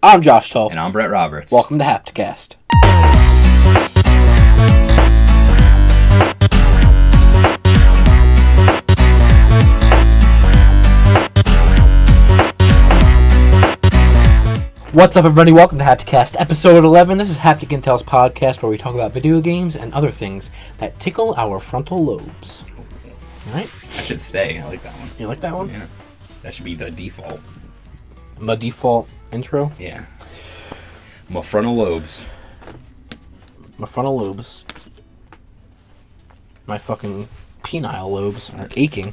I'm Josh Tull. And I'm Brett Roberts. Welcome to Hapticast. What's up, everybody? Welcome to Hapticast, episode 11. This is Haptic Intel's podcast where we talk about video games and other things that tickle our frontal lobes. Alright? That should stay. I like that one. You like that one? Yeah. That should be the default. My default intro? Yeah. My frontal lobes. My frontal lobes. My fucking penile lobes are aching.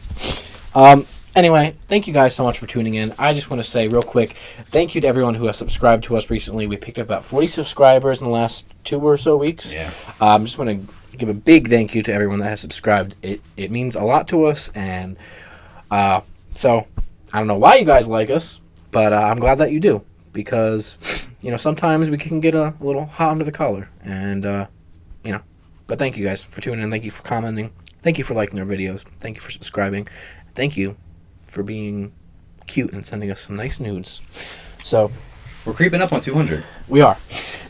Anyway, thank you guys so much for tuning in. I just want to say real quick, thank you to everyone who has subscribed to us recently. We picked up about 40 subscribers in the last 2 or so weeks. Yeah. Just want to give a big thank you to everyone that has subscribed. It means a lot to us, and so I don't know why you guys like us, but I'm glad that you do, because sometimes we can get a little hot under the collar, and but thank you guys for tuning in. Thank you for commenting. Thank you for liking our videos. Thank you for subscribing. Thank you for being cute and sending us some nice nudes. So we're creeping up on 200. We are.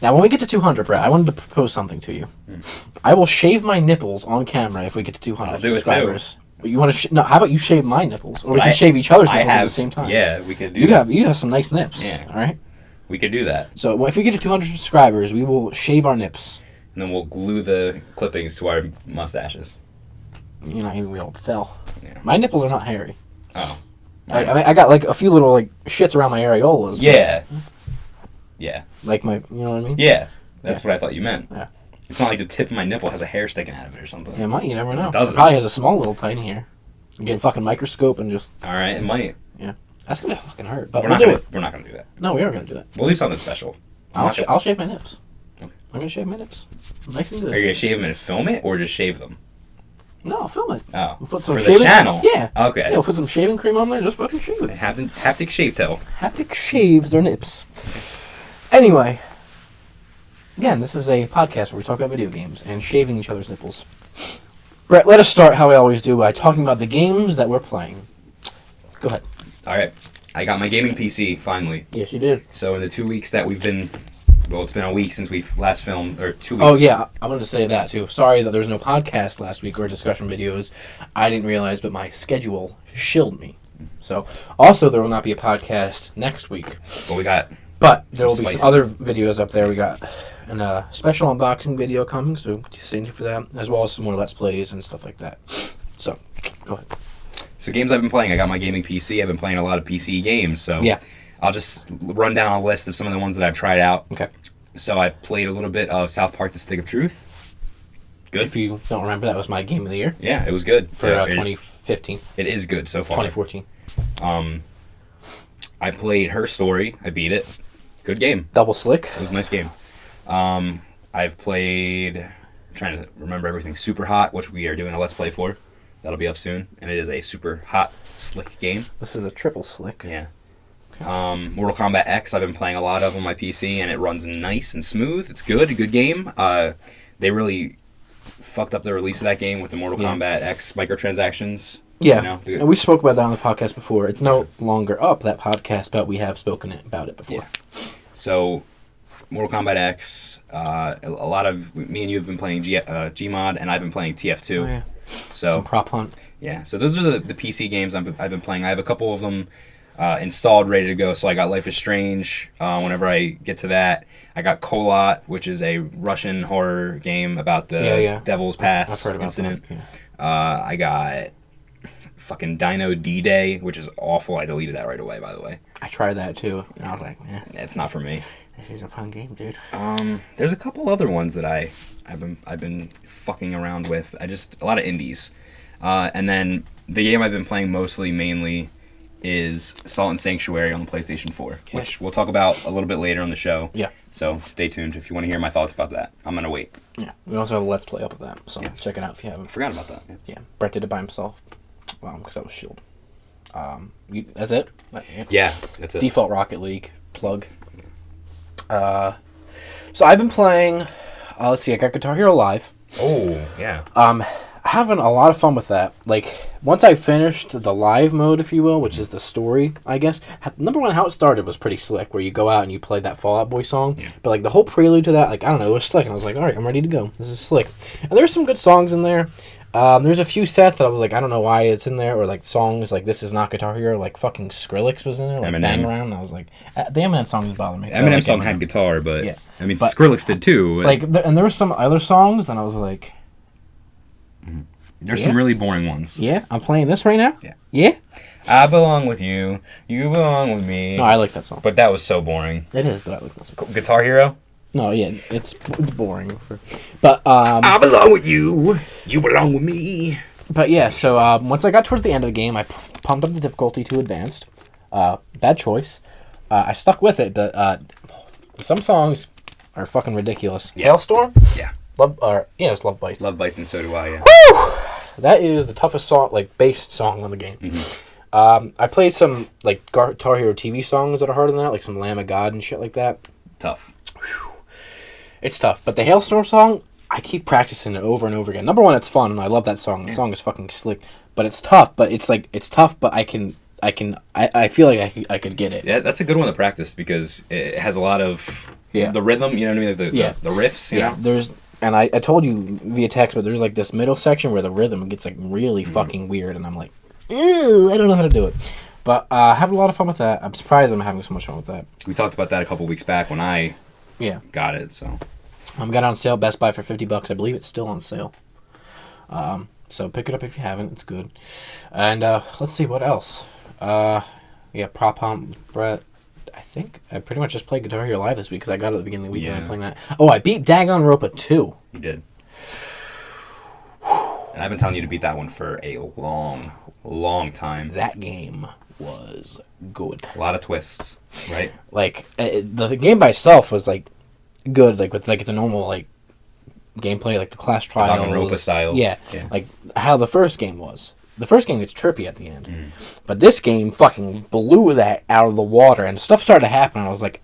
Now, when we get to 200, Brett, I wanted to propose something to you. I will shave my nipples on camera if we get to 200 I'll do subscribers. It too. You want to? No. How about you shave my nipples, or we can shave each other's nipples at the same time? Yeah, we could do that. You have some nice nips. Yeah. All right. We could do that. So if we get to 200 subscribers, we will shave our nips. And then we'll glue the clippings to our mustaches. You're not even be able to tell. Yeah. My nipples are not hairy. Oh. I mean, I got like a few little like shits around my areolas. Yeah. Yeah. Like my, you know what I mean? Yeah. That's what I thought you meant. Yeah. It's not like the tip of my nipple has a hair sticking out of it or something. Yeah, it might. You never know. It doesn't. It probably has a small little tiny hair. You get a fucking microscope and just... Alright, it might. Yeah. That's going to fucking hurt. But we're we'll not do gonna, it. We're not going to do that. No, we are going to do that. We'll do something special. I'll shave my nips. Okay. I'm going to shave my nips. Nice and good. Are you going to shave them and film it, or just shave them? No, I'll film it. Oh. We'll put some For shaving... the channel? Yeah. Okay. Yeah, we'll put some shaving cream on there and just fucking shave it. Haptic shave tail. Haptic shaves their nips. Anyway... Again, this is a podcast where we talk about video games and shaving each other's nipples. Brett, let us start how we always do by talking about the games that we're playing. Go ahead. All right. I got my gaming PC, finally. Yes, you did. So in the 2 weeks that we've been... Well, it's been a week since we last filmed, or 2 weeks. Oh, yeah. I wanted to say that, too. Sorry that there was no podcast last week or discussion videos. I didn't realize, but my schedule shilled me. So, also, there will not be a podcast next week. Well, we got... But there will be some other videos up there. We got a special unboxing video coming, so stay tuned for that, as well as some more Let's Plays and stuff like that. So, go ahead. So games I've been playing, I got my gaming PC. I've been playing a lot of PC games, so yeah. I'll just run down a list of some of the ones that I've tried out. Okay. So I played a little bit of South Park: The Stick of Truth. Good. If you don't remember, that was my game of the year. Yeah, it was good. For 2015. It is good so far. 2014. I played Her Story. I beat it. Good game. Double Slick. It was a nice game. I've played... I'm trying to remember everything. Super Hot, which we are doing a Let's Play for. That'll be up soon. And it is a super hot, slick game. This is a triple slick. Yeah. Okay. Mortal Kombat X, I've been playing a lot of on my PC, and it runs nice and smooth. It's good. A good game. They really fucked up the release of that game with the Mortal Kombat X microtransactions. Yeah, and we spoke about that on the podcast before. It's no longer up, that podcast, but we have spoken about it before. Yeah. So, Mortal Kombat X, a lot of... Me and you have been playing Gmod, and I've been playing TF2. Oh, yeah. So, some prop hunt. Yeah, so those are the PC games I've been playing. I have a couple of them installed, ready to go. So I got Life is Strange whenever I get to that. I got Kolot, which is a Russian horror game about the Devil's Pass I've heard about incident. That, yeah. I got fucking Dino D-Day, which is awful. I deleted that right away, by the way. I tried that too, and I was like, it's not for me. This is a fun game, dude. There's a couple other ones that I've been fucking around with. A lot of indies. And then the game I've been playing mainly is Salt and Sanctuary on the PlayStation 4, which we'll talk about a little bit later on the show. Yeah. So stay tuned if you want to hear my thoughts about that. I'm going to wait. Yeah. We also have a Let's Play up with that, so check it out if you haven't. I forgot about that. Yeah. Brett did it by himself. Because that was S.H.I.E.L.D. That's it? Yeah, that's it. Default Rocket League plug. So I've been playing... let's see, I got Guitar Hero Live. Oh, yeah. Having a lot of fun with that. Like, once I finished the live mode, if you will, which is the story, I guess. Number one, how it started was pretty slick, where you go out and you play that Fall Out Boy song. Yeah. But, like, the whole prelude to that, like, I don't know, it was slick. And I was like, all right, I'm ready to go. This is slick. And there's some good songs in there. There's a few sets that I was like, I don't know why it's in there. Or, like, songs like This Is Not Guitar Hero. Like, fucking Skrillex was in there. Like, Bang Around. And I was like, the Eminem song didn't bother me. Eminem like song had guitar, but, yeah. I mean, but, Skrillex did too. Like, and there were some other songs, and I was like... There's some really boring ones. Yeah, I'm playing this right now. Yeah. Yeah? I belong with you. You belong with me. No, I like that song. But that was so boring. It is, but I like that song. Guitar Hero? No, yeah, it's boring. But, I belong with you. You belong with me. But, yeah, so once I got towards the end of the game, I pumped up the difficulty to advanced. Bad choice. I stuck with it, but some songs are fucking ridiculous. Yeah. Hailstorm? Yeah. It's Love Bites. Love Bites, and so do I, yeah. Woo! That is the toughest song, like, bass song on the game. Mm-hmm. I played some, like, Guitar Hero TV songs that are harder than that, like some Lamb of God and shit like that. Tough. Whew. It's tough. But the Hailstorm song, I keep practicing it over and over again. Number one, it's fun, and I love that song. The song is fucking slick. But it's tough, but it's tough, but I feel like I could get it. Yeah, that's a good one to practice, because it has a lot of the rhythm, you know what I mean? The riffs, you know? And I told you via text, but there's like this middle section where the rhythm gets like really fucking weird, and I'm like, ew, I don't know how to do it. But having a lot of fun with that. I'm surprised I'm having so much fun with that. We talked about that a couple weeks back when I got it, so. Got it on sale, Best Buy for $50. I believe it's still on sale. So pick it up if you haven't. It's good. And let's see, what else? Prop Hump, Brett. I think I pretty much just played Guitar Hero Live this week because I got it at the beginning of the week and I'm playing that. Oh, I beat Danganronpa 2. You did. And I've been telling you to beat that one for a long, long time. That game was good. A lot of twists, right? Like, the game by itself was, like, good, like, with, like, the normal, like, gameplay, like, the class trials. Danganronpa style. Yeah, like, how the first game was. The first game gets trippy at the end. But this game fucking blew that out of the water, and stuff started to happen, and I was like,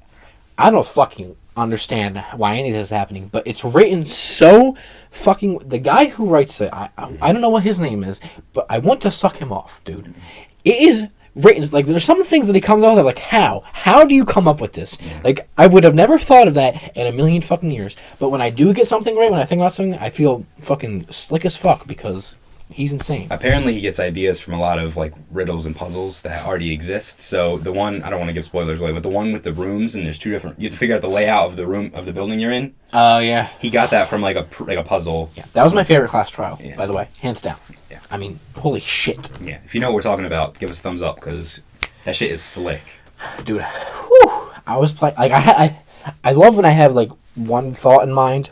I don't fucking understand why any of this is happening, but it's written so fucking... The guy who writes it, I don't know what his name is, but I want to suck him off, dude. It is written... Like, there's some things that he comes out with, like, how? How do you come up with this? Like, I would have never thought of that in a million fucking years, but when I do get something right, when I think about something, I feel fucking slick as fuck, because... He's insane. Apparently, he gets ideas from a lot of like riddles and puzzles that already exist. So the one, I don't want to give spoilers away, but the one with the rooms, and there's two different. You have to figure out the layout of the room of the building you're in. Oh yeah. He got that from like a puzzle. Yeah, that was my favorite class trial, by the way, hands down. Yeah. I mean, holy shit. Yeah. If you know what we're talking about, give us a thumbs up, because that shit is slick. Dude, whew, I was playing. Like I love when I have like one thought in mind.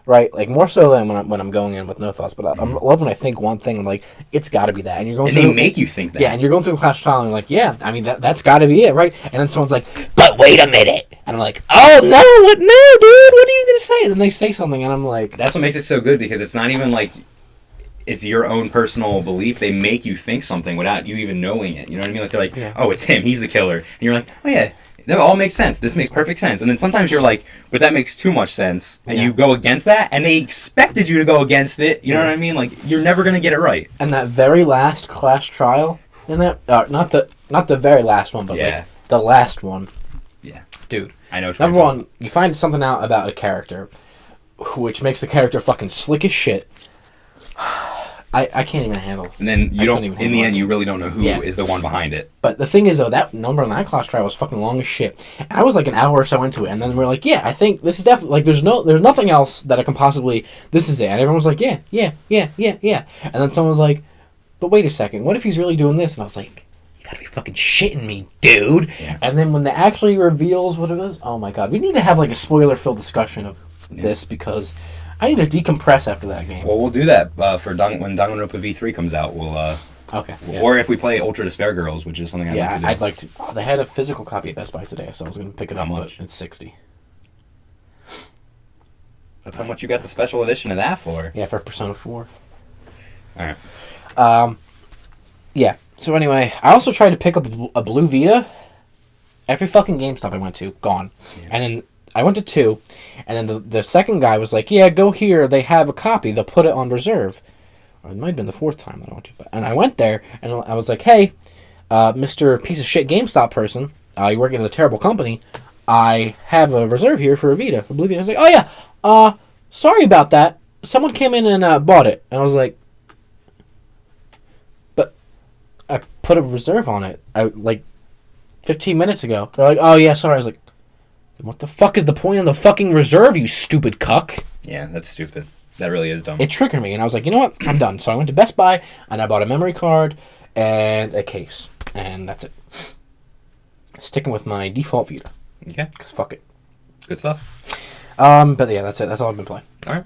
Right, like more so than when I'm going in with no thoughts. But I love when I think one thing, I'm like, it's got to be that, and you're going. And they make you think that. Yeah, and you're going through the class trial, and you're like, yeah, I mean that's got to be it, right? And then someone's like, but wait a minute, and I'm like, oh no, what? No, dude, what are you gonna say? And then they say something, and I'm like, that's what makes it so good, because it's not even like it's your own personal belief. They make you think something without you even knowing it. You know what I mean? Like they're like, oh, it's him, he's the killer, and you're like, oh yeah. That all makes sense. This makes perfect sense. And then sometimes you're like, but that makes too much sense. And you go against that, and they expected you to go against it. You know what I mean? Like, you're never going to get it right. And that very last class trial, in that, not the very last one, but like the last one. Yeah. Dude. I know. Number one, you find something out about a character, which makes the character fucking slick as shit. I can't even handle it. And then you don't, in the end, you really don't know who is the one behind it. But the thing is, though, that number on that class trial was fucking long as shit. And I was like an hour or so into it, and then we're like, yeah, I think this is definitely, like, there's nothing else that I can possibly, this is it. And everyone was like, yeah. And then someone was like, but wait a second, what if he's really doing this? And I was like, you gotta be fucking shitting me, dude. Yeah. And then when it actually reveals what it is, oh my god, we need to have like a spoiler-filled discussion of this, because I need to decompress after that game. Well, we'll do that when Danganronpa V3 comes out. We'll okay. Yeah. Or if we play Ultra Despair Girls, which is something I'd like to do. I'd like to. Oh, they had a physical copy at Best Buy today, so I was going to pick it up. But it's $60. That's how much you got the special edition of that for. Yeah, for Persona 4. All right. Yeah. So anyway, I also tried to pick up a Blue Vita. Every fucking GameStop I went to, gone. Yeah. And then I went to 2, and then the second guy was like, yeah, go here, they have a copy, they'll put it on reserve. or it might have been the fourth time that I went to. And I went there, and I was like, hey, Mr. Piece of Shit GameStop person, you work at a terrible company, I have a reserve here for a Vita. I believe it. I was like, oh yeah, sorry about that. Someone came in and bought it. And I was like, but I put a reserve on it, like 15 minutes ago. They're like, oh yeah, sorry. I was like, what the fuck is the point of the fucking reserve, you stupid cuck? Yeah, that's stupid. That really is dumb. It triggered me, and I was like, you know what? I'm done. So I went to Best Buy, and I bought a memory card and a case. And that's it. Sticking with my default Vita. Okay. Because fuck it. Good stuff. But yeah, that's it. That's all I've been playing. All right.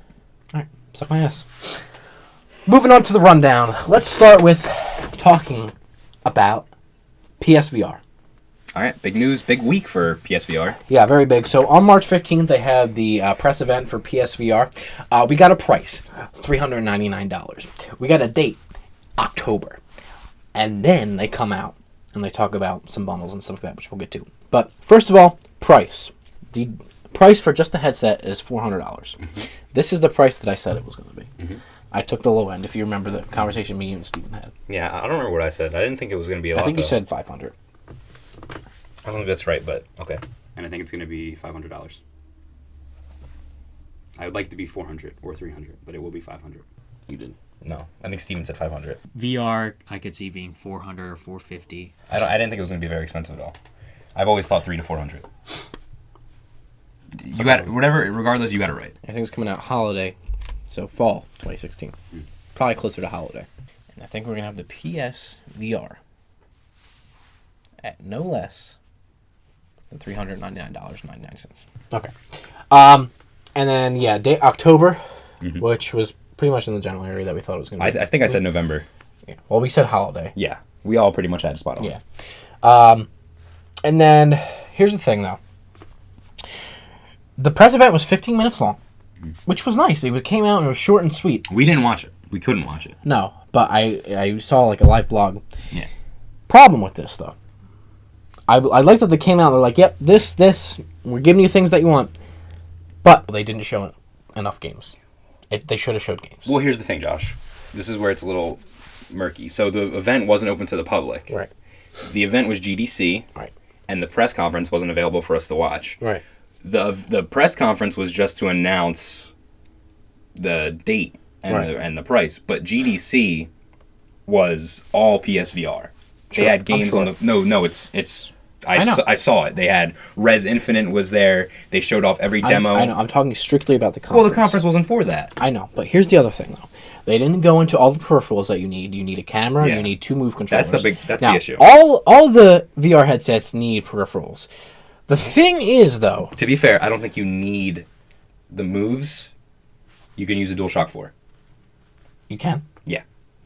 Suck my ass. Moving on to the rundown. Let's start with talking about PSVR. All right. Big news. Big week for PSVR. Yeah, very big. So on March 15th, they had the press event for PSVR. We got a price, $399. We got a date, October. And then they come out and they talk about some bundles and stuff like that, which we'll get to. But first of all, price. The price for just the headset is $400. Mm-hmm. This is the price that I said it was going to be. Mm-hmm. I took the low end, if you remember the conversation me and Steven had. Yeah, I don't remember what I said. I didn't think it was going to be a lot, I think you though. said $500. I don't think that's right, but okay. And I think it's going to be $500. I would like it to be $400 or $300, but it will be $500. You did. No, I think Steven said 500. VR, I could see being $400 or $450. I didn't think it was going to be very expensive at all. I've always thought $300 to $400. You got whatever. Regardless, you got it right. I think it's coming out holiday, so fall 2016. Probably closer to holiday. And I think we're gonna have the PSVR at no less than $399.99. Okay. And then yeah, October, which was pretty much in the general area that we thought it was gonna be. I think I said November. Yeah. Well, we said holiday. Yeah, we all pretty much had a spot on. Yeah. And then here's the thing though. The press event was 15 minutes long, which was nice. It came out and it was short and sweet. We didn't watch it. We couldn't watch it. No, but I saw like a live blog. Yeah. Problem with this though, I like that they came out. They're like, yep, this, we're giving you things that you want, but they didn't show enough games. They should have showed games. Well, here's the thing, Josh. This is where it's a little murky. So the event wasn't open to the public. Right. The event was GDC. Right. And the press conference wasn't available for us to watch. Right. The press conference was just to announce the date and the price, but GDC was all PSVR. Sure, they had games on the it's. I saw it. They had Res Infinite was there. They showed off every demo. I know. I'm talking strictly about the conference. Well, the conference wasn't for that. I know, but here's the other thing though. They didn't go into all the peripherals that you need. You need a camera. Yeah. You need 2 move controllers. That's the issue. All the VR headsets need peripherals. The thing is, though... To be fair, I don't think you need the moves. You can use a DualShock 4. You can. Yeah.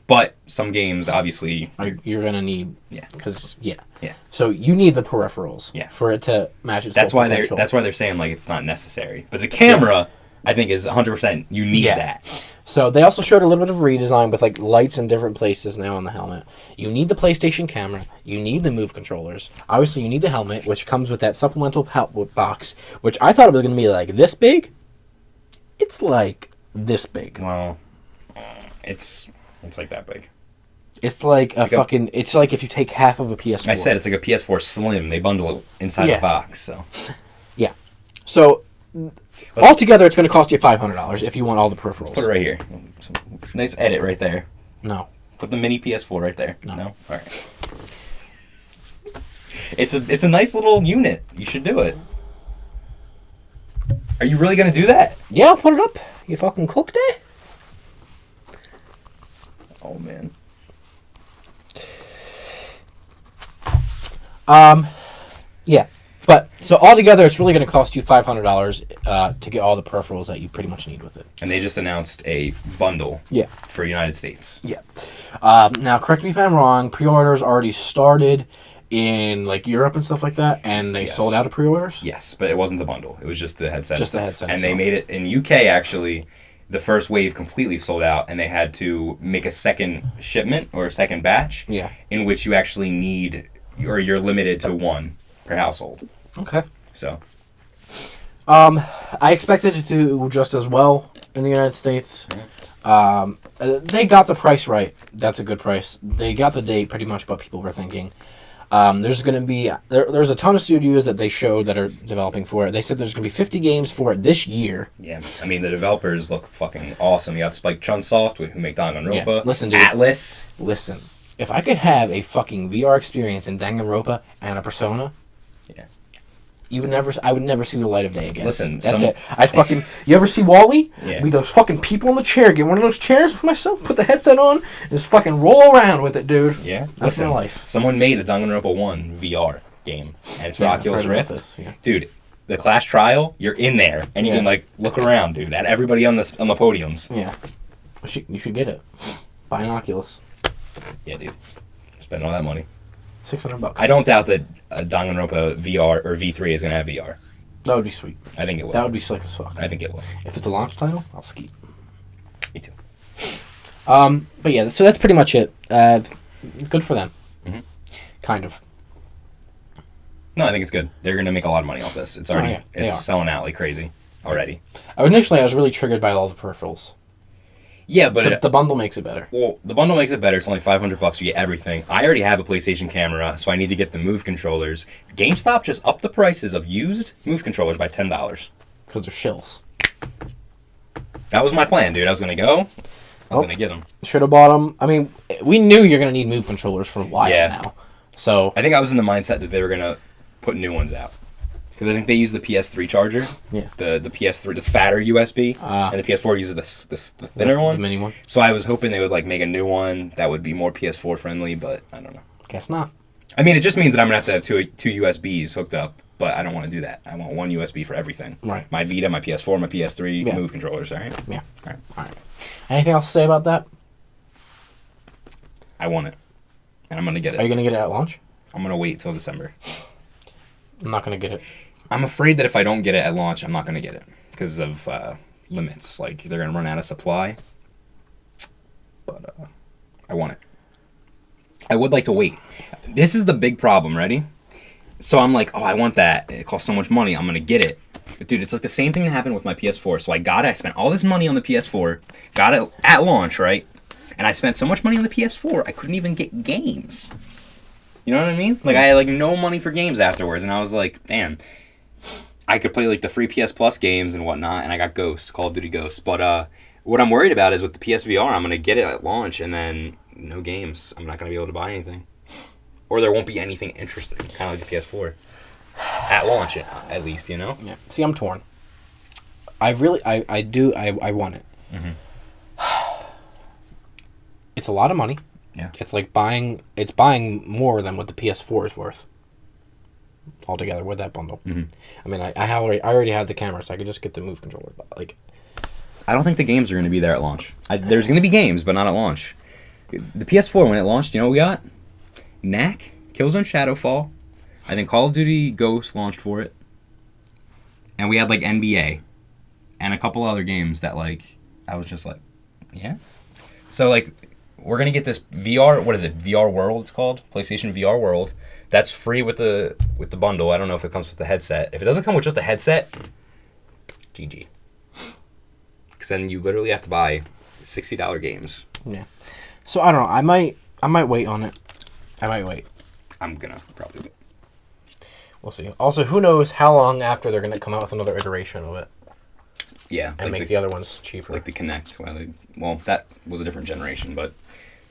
But some games, obviously... You're going to need... Yeah. Because, yeah. Yeah. So you need the peripherals. Yeah. For it to match its That's full why potential. That's why they're saying, like, it's not necessary. But the camera, I think, is 100%. You need that. So they also showed a little bit of redesign with like lights in different places now on the helmet. You need the PlayStation camera. You need the Move controllers. Obviously, you need the helmet, which comes with that supplemental help box, which I thought it was going to be like this big. It's like this big. Well, it's like that big. It's like it's like if you take half of a PS4. I said it's like a PS4 Slim. They bundle it inside the box. So yeah. So altogether, it's going to cost you $500 if you want all the peripherals. Let's put it right here. Nice edit right there. No. Put the mini PS4 right there. No. All right. It's a nice little unit. You should do it. Are you really going to do that? Yeah, I'll put it up. You fucking cooked it? Oh, man. Yeah. But, so altogether, it's really going to cost you $500 to get all the peripherals that you pretty much need with it. And they just announced a bundle for United States. Yeah. Now, correct me if I'm wrong, pre-orders already started in, like, Europe and stuff like that, and they sold out of pre-orders? Yes, but it wasn't the bundle. It was just the headset. Just the headset. And they made it, in UK, actually, the first wave completely sold out, and they had to make a second shipment, or a second batch, in which you actually need, or you're limited to 1 per household. Okay. So, I expected it to do just as well in the United States. They got the price right. That's a good price. They got the date pretty much what people were thinking. There's going to be there's a ton of studios that they showed that are developing for it. They said there's going to be 50 games for it this year. Yeah, I mean the developers look fucking awesome. You got Spike Chunsoft, who make Danganronpa. Yeah, listen, dude. Atlas. Listen, if I could have a fucking VR experience in Danganronpa and a Persona, Yeah. I would never see the light of day again. Listen, that's it. I'd fucking. You ever see Wall-E? Yeah. Be those fucking people in the chair. Get one of those chairs for myself. Put the headset on and just fucking roll around with it, dude. Yeah. That's my life. Someone made a Danganronpa 1 VR game, and it's for Oculus Rift. Yeah. Dude, the Clash Trial, you're in there, and you can like look around, dude, at everybody on the podiums. Yeah. You should get it. Buy an Oculus. Yeah, dude. Spend all that money. $600. I don't doubt that Danganronpa VR or V3 is gonna have VR. That would be sweet. I think it will. That would be slick as fuck. I think it will. If it's a launch title, I'll skeet. Me too. But yeah, so that's pretty much it. Good for them. Mhm. Kind of. No, I think it's good. They're gonna make a lot of money off this. It's already they are. selling out like crazy already. Initially, I was really triggered by all the peripherals. Yeah, but The bundle makes it better. well, the bundle makes it better. It's only $500. You get everything. I already have a PlayStation camera, so I need to get the Move controllers. GameStop just upped the prices of used Move controllers by $10. Because they're shills. That was my plan, dude. I was gonna go. I was gonna get them. Should have bought them. I mean, we knew you're going to need Move controllers for a while now. So, I think I was in the mindset that they were gonna put new ones out because I think they use the PS3 charger. yeah. The PS3, the fatter USB, and the PS4 uses the thinner The one. mini one. So I was hoping they would like make a new one that would be more PS4 friendly, but I don't know. Guess not. I mean, it just means that I'm gonna have to have two USBs hooked up, but I don't want to do that. I want one USB for everything. Right. My Vita, my PS4, my PS3, Yeah. Move controllers. All right. Yeah. All right. All right. Anything else to say about that? I want it, and I'm gonna get Are you it. going to get it at launch? I'm gonna wait till December. I'm not going to get it. I'm afraid that if I don't get it at launch, I'm not gonna get it because of limits. Like they're gonna run out of supply. But I want it. I would like to wait. This is the big problem. Ready? So I'm like, oh, I want that. It costs so much money. I'm gonna get it. But dude, it's like the same thing that happened with my PS4. So I got it. I spent all this money on the PS4. Got it at launch, right? And I spent so much money on the PS4, I couldn't even get games. You know what I mean? Like I had like no money for games afterwards, and I was like, damn. I could play like the free PS Plus games and whatnot, and I got Ghosts, Call of Duty Ghosts. But what I'm worried about is with the PSVR, I'm gonna get it at launch, and then no games. I'm not gonna be able to buy anything, or there won't be anything interesting, kind of like the PS4 at launch, at least, you know. Yeah. See, I'm torn. I want it. Mm-hmm. It's a lot of money. Yeah. It's like buying more than what the PS4 is worth. Altogether with that bundle. Mm-hmm. I mean, I already have the camera, so I could just get the Move controller. But like, I don't think the games are gonna be there at launch. There's gonna be games, but not at launch. The PS4 when it launched, you know what we got? Knack, Killzone Shadowfall. I think Call of Duty Ghosts launched for it, and we had like NBA, and a couple other games that like I was just like, yeah. So like, we're gonna get this VR. What is it? VR World. It's called PlayStation VR World. That's free with the bundle. I don't know if it comes with the headset. If it doesn't come with just a headset, GG. Because then you literally have to buy $60 games. yeah. So I don't know. I might wait on it. I might wait. I'm gonna probably wait. We'll see. Also, who knows how long after they're gonna come out with another iteration of it Yeah, and like make the other ones cheaper. like the Kinect. Well, that was a different generation, but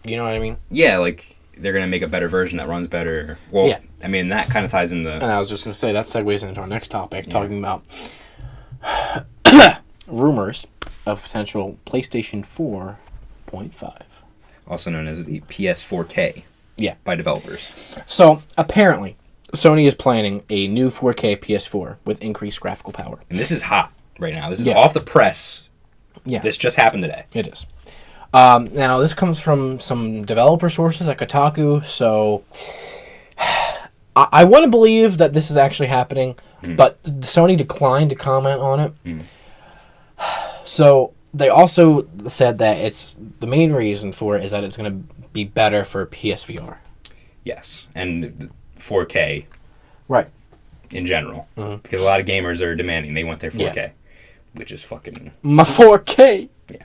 You know what I mean? yeah, like they're gonna make a better version that runs better. Well, Yeah. I mean that kind of ties in And the. I was just gonna say that segues into our next topic, talking about rumors of potential PlayStation 4.5. Also known as the PS4K. Yeah. By developers. So apparently, Sony is planning a new 4K PS4 with increased graphical power. And this is hot right now. This is Yeah. off the press. Yeah, This just happened today. it is. Now this comes from some developer sources at Kotaku, so I want to believe that this is actually happening, but Sony declined to comment on it. So they also said that it's the main reason for it is that it's going to be better for PSVR. Yes, and 4K Right. in general, because a lot of gamers are demanding they want their 4K, which is fucking My 4K. yeah.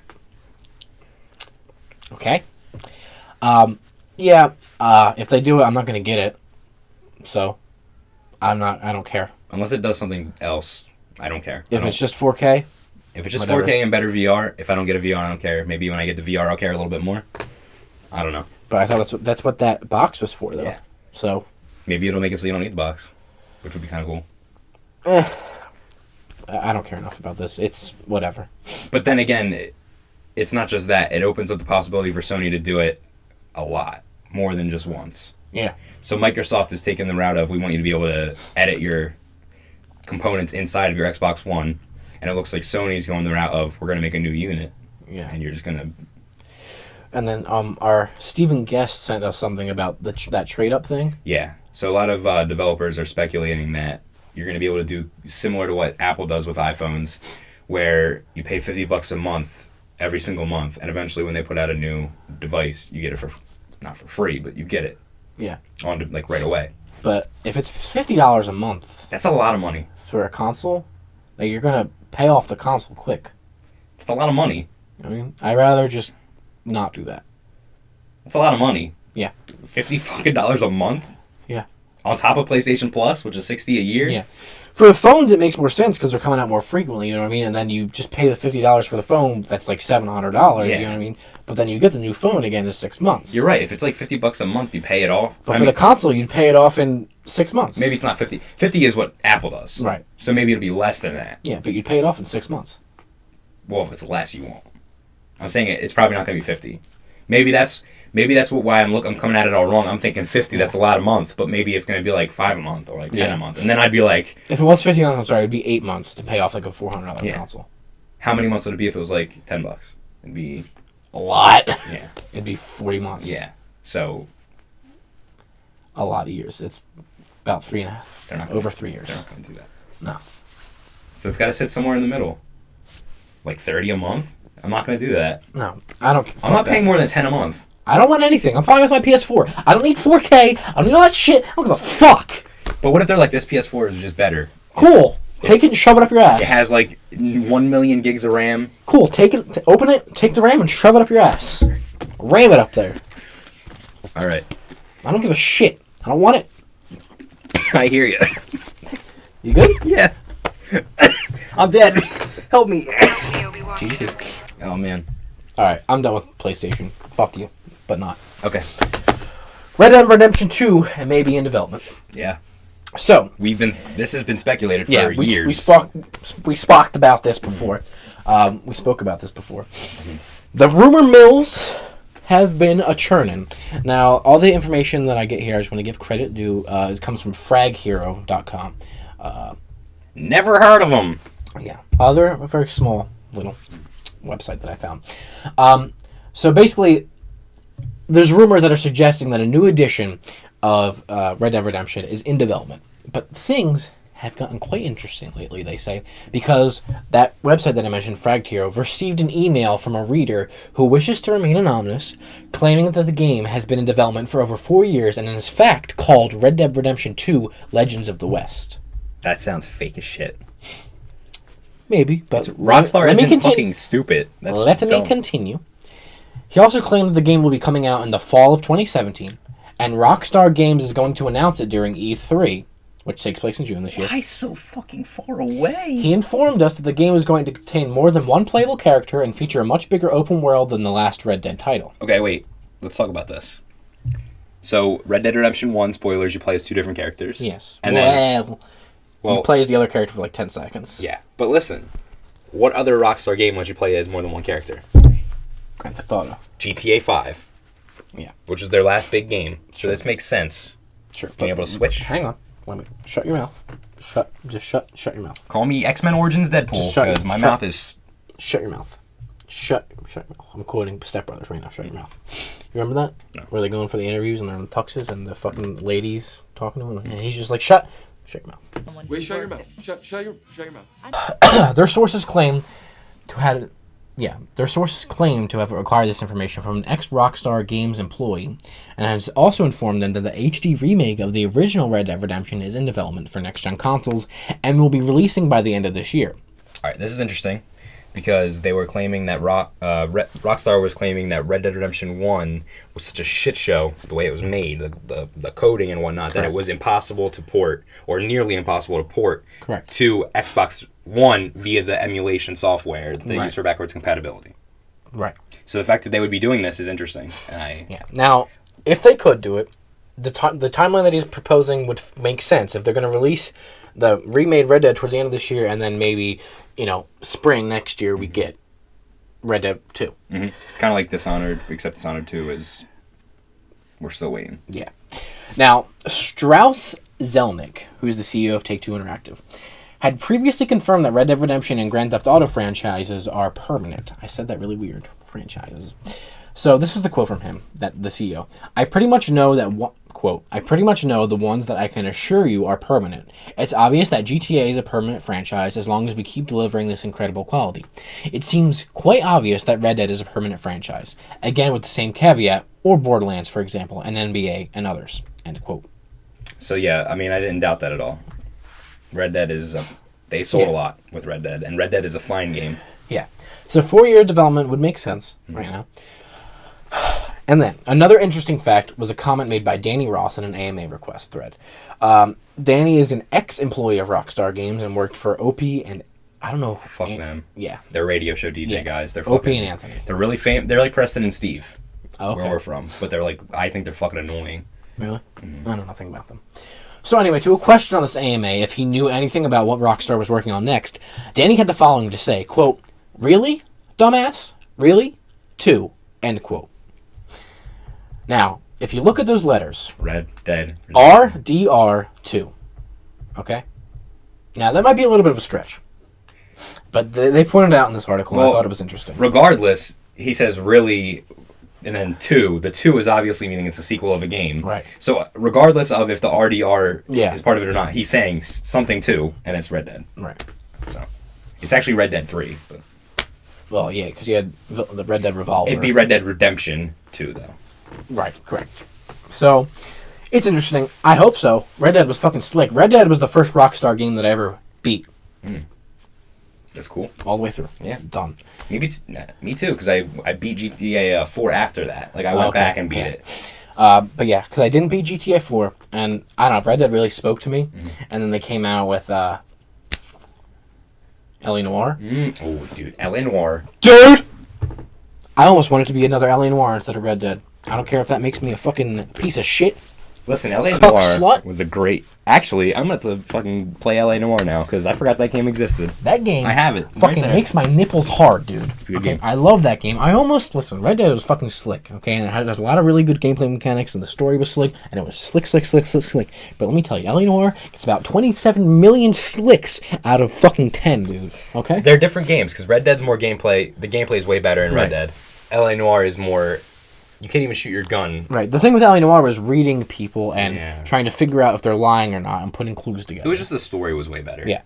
Okay. Yeah. If they do it, I'm not gonna get it. So, I don't care. Unless it does something else, I don't care. If it's just 4K. If it's just whatever. 4K and better VR, if I don't get a VR, I don't care. Maybe when I get the VR, I'll care a little bit more. I don't know. But I thought that's what that box was for, though. Yeah. So. Maybe it'll make it so you don't need the box, which would be kind of cool. I don't care enough about this. It's whatever. But then again, it's not just that. It opens up the possibility for Sony to do it a lot, more than just once. Yeah. So Microsoft has taken the route of, we want you to be able to edit your components inside of your Xbox One, and it looks like Sony's going the route of, we're going to make a new unit, Yeah. and you're just going to... And then our Stephen Guest sent us something about that trade-up thing. Yeah. So a lot of developers are speculating that you're going to be able to do similar to what Apple does with iPhones, where you pay $50 a month every single month, and eventually when they put out a new device, you get it for, not for free, but you get it Yeah. on like right away. But if it's $50 a month That's a lot of money. for a console, like you're gonna pay off the console quick. That's a lot of money. You know what I mean, I'd rather just not do that. That's a lot of money. Yeah. $50 a month? Yeah. On top of PlayStation Plus, which is $60 a year? Yeah. For the phones, it makes more sense because they're coming out more frequently. You know what I mean? And then you just pay the $50 for the phone. That's like $700. Yeah. You know what I mean? But then you get the new phone again in 6 months. You're right. If it's like $50 a month, you pay it off. But for the console, you'd pay it off in 6 months. Maybe it's not 50. 50 is what Apple does. Right. So maybe it'll be less than that. Yeah, but you'd pay it off in 6 months. Well, if it's less, you won't. I'm saying it's probably not going to be 50. Maybe that's why I'm coming at it all wrong. I'm thinking 50. That's a lot a month, but maybe it's going to be like 5 a month or like 10 a month, and then I'd be like, if it was 50, I'm sorry, it'd be 8 months to pay off like a $400 Yeah. console. how many months would it be if it was like $10? It'd be A lot. yeah, It'd be 40 months. yeah. So A lot of years. It's about 3.5. They're not gonna- Over 3 years. they're not going to do that. No. So it's got to sit somewhere in the middle, like 30 a month. I'm not going to do that. No. I don't. I'm not paying more than 10 a month. I don't want anything. I'm fine with my PS4. I don't need 4K. I don't need all that shit. I don't give a fuck. But what if they're like, this PS4 is just better? Cool. Take it and shove it up your ass. It has like 1 million gigs of RAM. Cool. Take it. Open it. Take the RAM and shove it up your ass. Ram it up there. All right. I don't give a shit. I don't want it. I hear you. You good? Yeah. I'm dead. Help me. GG. Oh, man. All right. I'm done with PlayStation. Fuck you. But not. Okay. Red Dead Redemption 2 may be in development. Yeah. So. This has been speculated for We years. spoke about this before. We spoke about this before. The rumor mills have been a churning. Now, all the information that I get here, I just want to give credit to, it comes from fraghero.com. Never heard of them. Yeah. They're a very small little website that I found. So basically, there's rumors that are suggesting that a new edition of Red Dead Redemption is in development. But things have gotten quite interesting lately, they say, because that website that I mentioned, Fragged Hero, received an email from a reader who wishes to remain anonymous, claiming that the game has been in development for over 4 years and is in fact called Red Dead Redemption 2 Legends of the West. That sounds fake as shit. Maybe, but Rockstar isn't fucking stupid. That's Let me dumb. continue. He also claimed that the game will be coming out in the fall of 2017, and Rockstar Games is going to announce it during E3, which takes place in June this year. Why so fucking far away? He informed us that the game is going to contain more than one playable character and feature a much bigger open world than the last Red Dead title. Okay, wait. Let's talk about this. So, Red Dead Redemption 1, spoilers, you play as 2 different characters. Yes. And then... Well, you play as the other character for like 10 seconds. Yeah. But listen, what other Rockstar game would you play as more than one character? Grand Theft Auto. GTA 5. Yeah. Which was their last big game. So this makes sense. Sure. Being able to switch. Hang on. Let me... Shut your mouth. Shut your mouth. Call me X-Men Origins Deadpool, because my mouth is... Shut your mouth. Shut your mouth. I'm quoting Step Brothers right now. Shut your mouth. You remember that? No. Where they're going for the interviews and they're in the tuxes and the fucking ladies talking to him and he's just like, shut your mouth. Wait, shut your mouth. Shut your mouth. Their sources claim to have acquired this information from an ex-Rockstar Games employee, and has also informed them that the HD remake of the original Red Dead Redemption is in development for next-gen consoles and will be releasing by the end of this year. Alright, this is interesting. because they were claiming that Rockstar was claiming that Red Dead Redemption 1 was such a shit show, the way it was made, the coding and whatnot, that it was impossible to port, or nearly impossible to port, to Xbox One via the emulation software that they use for backwards compatibility. Right. So the fact that they would be doing this is interesting. Now, if they could do it, the timeline that he's proposing would make sense. If they're going to release the remade Red Dead towards the end of this year, and then maybe, spring next year, we get Red Dead 2. Kind of like Dishonored, except Dishonored 2 is... We're still waiting. Yeah. Now, Strauss Zelnick, who's the CEO of Take-Two Interactive, had previously confirmed that Red Dead Redemption and Grand Theft Auto franchises are permanent. I said that really weird. Franchises. So this is the quote from him, that the CEO. I pretty much know the ones that I can assure you are permanent. It's obvious that GTA is a permanent franchise as long as we keep delivering this incredible quality. It seems quite obvious that Red Dead is a permanent franchise. Again, with the same caveat, or Borderlands, for example, and NBA, and others. End quote. So yeah, I didn't doubt that at all. Red Dead is... they sold a lot with Red Dead, and Red Dead is a fine game. Yeah. So 4-year development would make sense right now. And then, another interesting fact was a comment made by Danny Ross in an AMA request thread. Danny is an ex-employee of Rockstar Games and worked for OP and, I don't know... Fuck them. Yeah. They're radio show DJ guys. They're OP and Anthony. They're really famous. They're like Preston and Steve, where we're from. But they're like, I think they're fucking annoying. Really? I know nothing about them. So anyway, to a question on this AMA, if he knew anything about what Rockstar was working on next, Danny had the following to say, quote, "Really, dumbass? Really? 2, end quote. Now, if you look at those letters, Red Dead RDR2, okay? Now, that might be a little bit of a stretch, but they pointed out in this article, and I thought it was interesting. Regardless, he says really, and then 2. The 2 is obviously meaning it's a sequel of a game. Right. So regardless of if the RDR is part of it or not, he's saying something 2, and it's Red Dead. Right. So it's actually Red Dead 3. But. Well, yeah, because you had the Red Dead Revolver. It'd be Red Dead Redemption 2, though. Right, correct. So, it's interesting. I hope so. Red Dead was fucking slick. Red Dead was the first Rockstar game that I ever beat. That's cool. All the way through. Yeah. Done. Me too, because I beat GTA 4 after that. Like, I went back and beat it. But yeah, because I didn't beat GTA 4, and I don't know, Red Dead really spoke to me, and then they came out with L.A. Noire. Oh, dude, L.A. Noire. Dude! I almost want it to be another L.A. Noire instead of Red Dead. I don't care if that makes me a fucking piece of shit. Listen, L.A. Fuck Noire slut. was a great... Actually, I'm going to fucking play L.A. Noire now, because I forgot that game existed. That game I have it. fucking makes my nipples hard, dude. It's a good game. I love that game. Listen, Red Dead was fucking slick, okay? And it had a lot of really good gameplay mechanics, and the story was slick, and it was slick. But let me tell you, L.A. Noire, it's about 27 million slicks out of fucking 10, dude, okay? They're different games, because Red Dead's more gameplay. The gameplay is way better in Red Dead. L.A. Noire is more... You can't even shoot your gun. Right. The thing with L.A. Noire was reading people and trying to figure out if they're lying or not and putting clues together. It was just the story was way better. Yeah.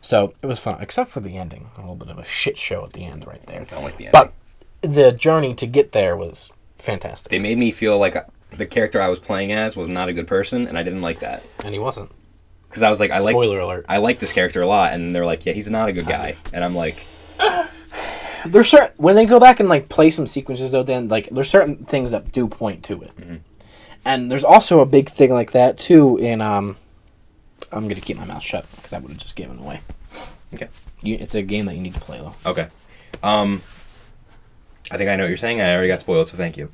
So it was fun, except for the ending. A little bit of a shit show at the end right there. I don't like the ending. But the journey to get there was fantastic. They made me feel like the character I was playing as was not a good person, and I didn't like that. And he wasn't. Because I was like, Spoiler alert. I like this character a lot, and they're like, yeah, he's not a good guy. And I'm like... There's when they go back and like play some sequences though, then like there's certain things that do point to it, and there's also a big thing like that too. In I'm gonna keep my mouth shut because I would have just given away. Okay, it's a game that you need to play though. Okay, I think I know what you're saying. I already got spoiled, so thank you.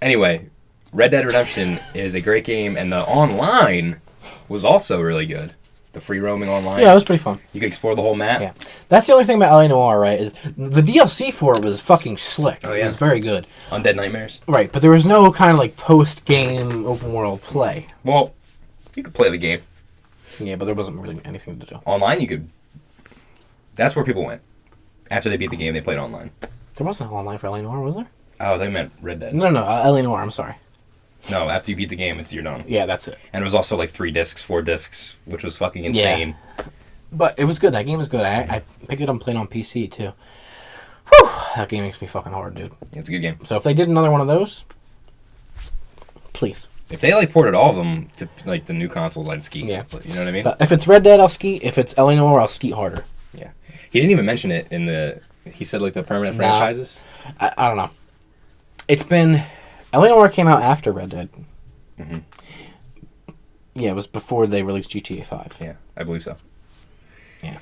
Anyway, Red Dead Redemption is a great game, and the online was also really good. The free roaming online. Yeah, it was pretty fun. You could explore the whole map. Yeah. That's the only thing about L.A. Noire, right, is the DLC for it was fucking slick. Oh, yeah. It was very good. Undead Nightmares. Right, but there was no kind of like post-game open world play. Well, you could play the game. Yeah, but there wasn't really anything to do. Online, you could... That's where people went. After they beat the game, they played online. There wasn't online for L.A. Noire, was there? Oh, they meant Red Dead. No, L.A. Noire, I'm sorry. No, after you beat the game, you're done. Yeah, that's it. And it was also like 4 discs, which was fucking insane. Yeah. But it was good. That game was good. I picked it up and played on PC, too. Whew! That game makes me fucking hard, dude. It's a good game. So if they did another one of those, please. If they, like, ported all of them to, like, the new consoles, I'd skeet. Yeah. You know what I mean? But if it's Red Dead, I'll skeet. If it's L.A. Noire, I'll skeet harder. Yeah. He didn't even mention it in the. He said like the permanent franchises. I don't know. It's been. Alienware came out after Red Dead. Mm-hmm. Yeah, it was before they released GTA 5. Yeah, I believe so. Yeah.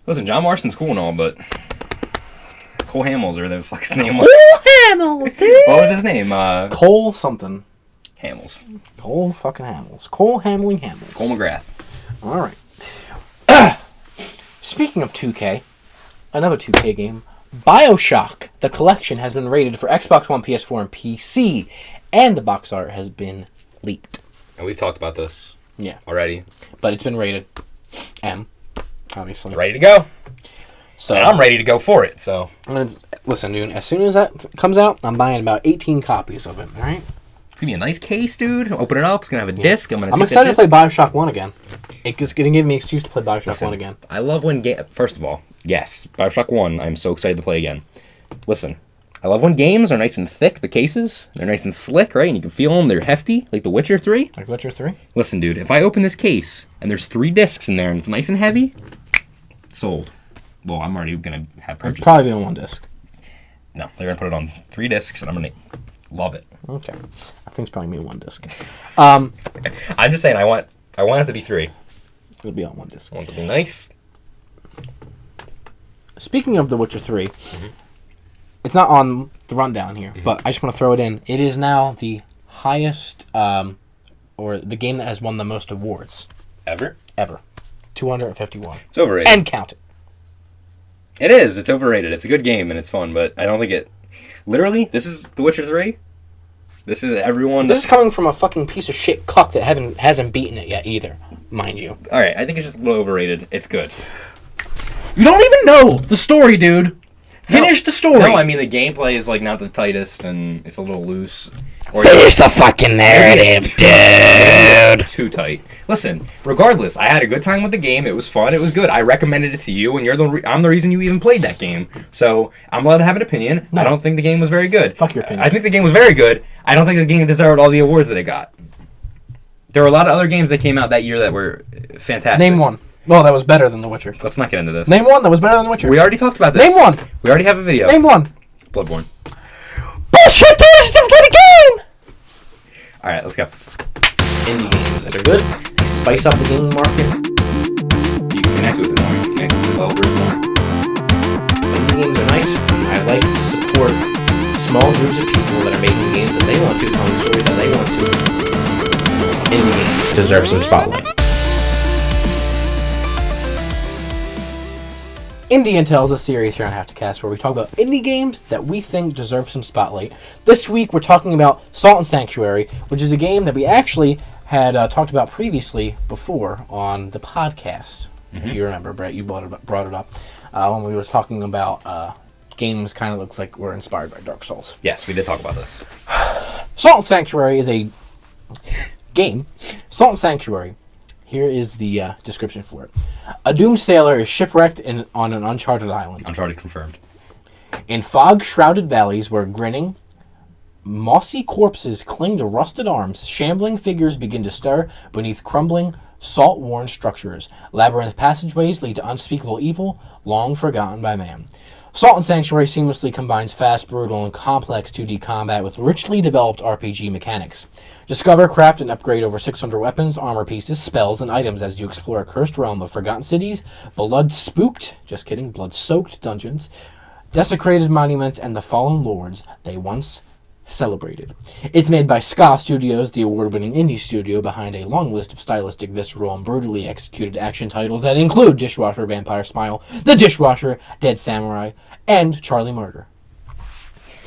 Listen, John Marston's cool and all, but Cole Hamels or the fuck his name was. Cole Hamels, dude! What was his name? Cole something. Hamels. Cole fucking Hamels. Cole Hamling Hamels. Cole McGrath. All right. Speaking of 2K, another 2K game, Bioshock, the collection, has been rated for Xbox One, PS4, and PC, and the box art has been leaked. And we've talked about this. Yeah. Already. But it's been rated M, obviously. Ready to go. So And I'm ready to go for it, so. Listen, dude, as soon as that comes out, I'm buying about 18 copies of it, all right? It's going to be a nice case, dude. Open it up. It's going to have a disc. I'm excited to play Bioshock 1 again. It's going to give me an excuse to play Bioshock 1 again. I love when First of all, yes, Bioshock 1, I'm so excited to play again. Listen, I love when games are nice and thick, the cases. They're nice and slick, right? And you can feel them. They're hefty, like The Witcher 3. Like Witcher 3? Listen, dude, if I open this case and there's 3 discs in there and it's nice and heavy, sold. Well, I'm already going to have purchased Probably be on 1 disc. No, they're going to put it on 3 discs and I'm going to love it. Okay. I think it's probably me 1 disc. I'm just saying, I want it to be 3. It'll be on 1 disc. I want it to be nice. Speaking of The Witcher 3, it's not on the rundown here, but I just want to throw it in. It is now the highest, or the game that has won the most awards. Ever? 251. It's overrated. And count it. It is. It's overrated. It's a good game and it's fun, but I don't think it... Literally, this is The Witcher 3? This is everyone... This is coming from a fucking piece of shit cuck that hasn't beaten it yet either, mind you. Alright, I think it's just a little overrated. It's good. You don't even know the story, dude. Finish the story. No, I mean, the gameplay is, like, not the tightest and it's a little loose. Or Finish the fucking narrative, dude. Too tight. Listen, regardless, I had a good time with the game. It was fun. It was good. I recommended it to you, and I'm the reason you even played that game. So I'm allowed to have an opinion. No. I don't think the game was very good. Fuck your opinion. I think the game was very good. I don't think the game deserved all the awards that it got. There were a lot of other games that came out that year that were fantastic. Name one. Well, that was better than The Witcher. Let's not get into this. Name one that was better than The Witcher. We already talked about this. Name one. We already have a video. Name one. Bloodborne. Bullshit, dude. It's a different game. All right, let's go. Indie games that are good. They spice up the gaming market. You can connect with it more. You can connect with developers more. Indie games are nice. I like to support small groups of people that are making games that they want to, telling stories that they want to. Indie games deserve some spotlight. Indie Intel is a series here on Hapticast where we talk about indie games that we think deserve some spotlight. This week we're talking about Salt and Sanctuary, which is a game that we actually had talked about previously before on the podcast. If you remember, Brett, you brought it up when we were talking about games kind of looks like were inspired by Dark Souls. Yes, we did talk about this. Salt and Sanctuary is a game. Salt and Sanctuary. Here is the description for it. A doomed sailor is shipwrecked on an uncharted island. Uncharted confirmed. In fog-shrouded valleys where grinning, mossy corpses cling to rusted arms, shambling figures begin to stir beneath crumbling, salt-worn structures. Labyrinth passageways lead to unspeakable evil, long forgotten by man. Salt and Sanctuary seamlessly combines fast, brutal, and complex 2D combat with richly developed RPG mechanics. Discover, craft, and upgrade over 600 weapons, armor pieces, spells, and items as you explore a cursed realm of forgotten cities, blood-soaked dungeons, desecrated monuments, and the fallen lords they once celebrated. It's made by Ska Studios, the award-winning indie studio behind a long list of stylistic, visceral, and brutally executed action titles that include Dishwasher Vampire Smile, The Dishwasher, Dead Samurai, and Charlie Murder.